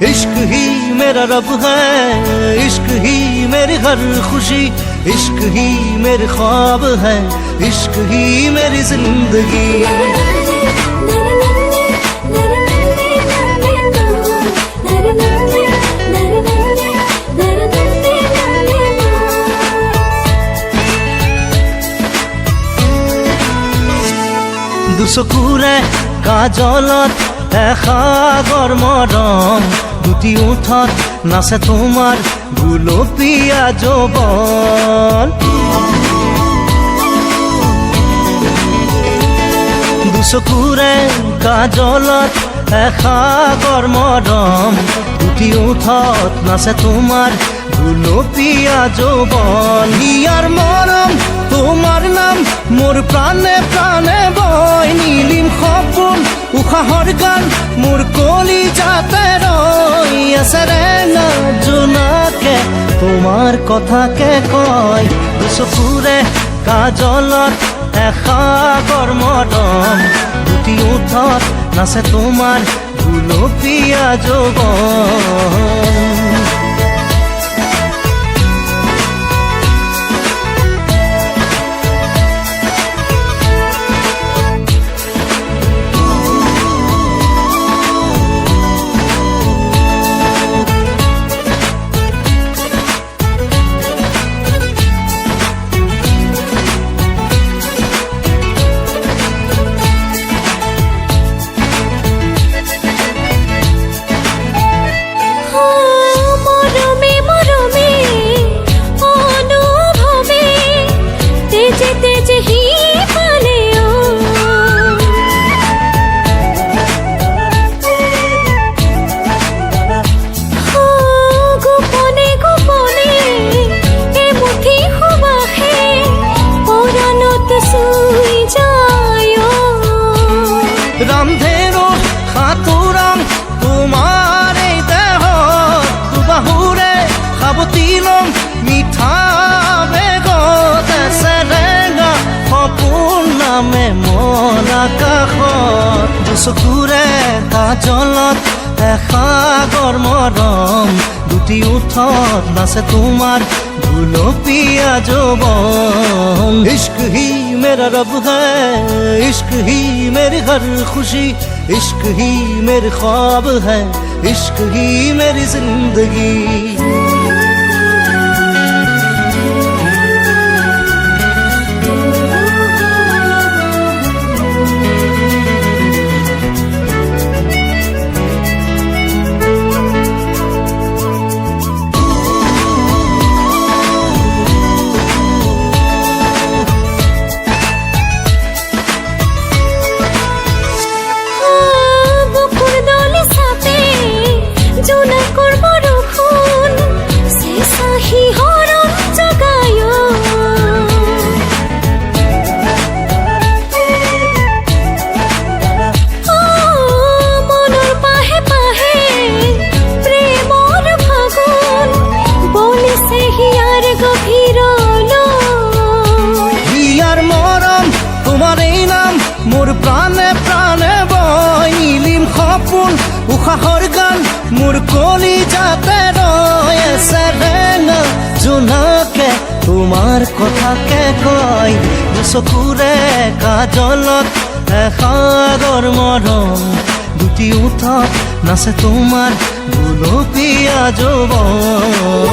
इश्क ही मेरा रब है, इश्क ही मेरी हर खुशी, इश्क ही मेरे ख्वाब है, इश्क ही मेरी जिंदगी। দুচকুৰে কাজলত এসাগৰ মৰম, দুটি ওঠত নাচে তোমাৰ গুলপীয়া যৌৱন। দুচকুৰে কাজলত এসাগৰ মৰম, দুটি ওঠত নাচে তোমাৰ গুলপীয়া যৌৱন। ইয়াৰ মৰম তোমাৰ নাম মোৰ প্ৰাণে প্ৰাণে বয়, নীলিম সপোন উশাহৰ গান মোৰ কলিজাতে ৰৈ আছে। ৰেঙা জোনাকে তোমাৰ কথাকে কয়, দুচকুৰে কাজলত এসাগৰ মৰম, দুটি ওঠত নাচে তোমাৰ গুলপীয়া যৌৱন। ৰামধেনুৰ সাঁতোৰাম তোমাৰ এই দেহত, দুবাহুৰে সাৱটি ল'ম মিঠা বেগত। চেৰেঙা সপোন নামে মন আকাশত, দুচকুৰে কাজলত এসাগৰ মৰম, দুটি ওঠত নাচে তোমাৰ গুলপীয়া যৌৱন। इश्क ही मेरा रब है, इश्क ही मेरी हर खुशी, इश्क ही मेरे ख्वाब है, इश्क ही मेरी जिंदगी। মোৰ প্ৰাণে প্ৰাণে বয়, নীলিম সপোন উশাহৰ গান মোৰ কলিজাতে ৰৈ আছে। ৰেঙা জোনাকে তোমাৰ কথাকে কয়, দুচকুৰে কাজলত এসাগৰ মৰম, দুটি ওঠত নাচে তোমাৰ গুলপীয়া যৌৱন।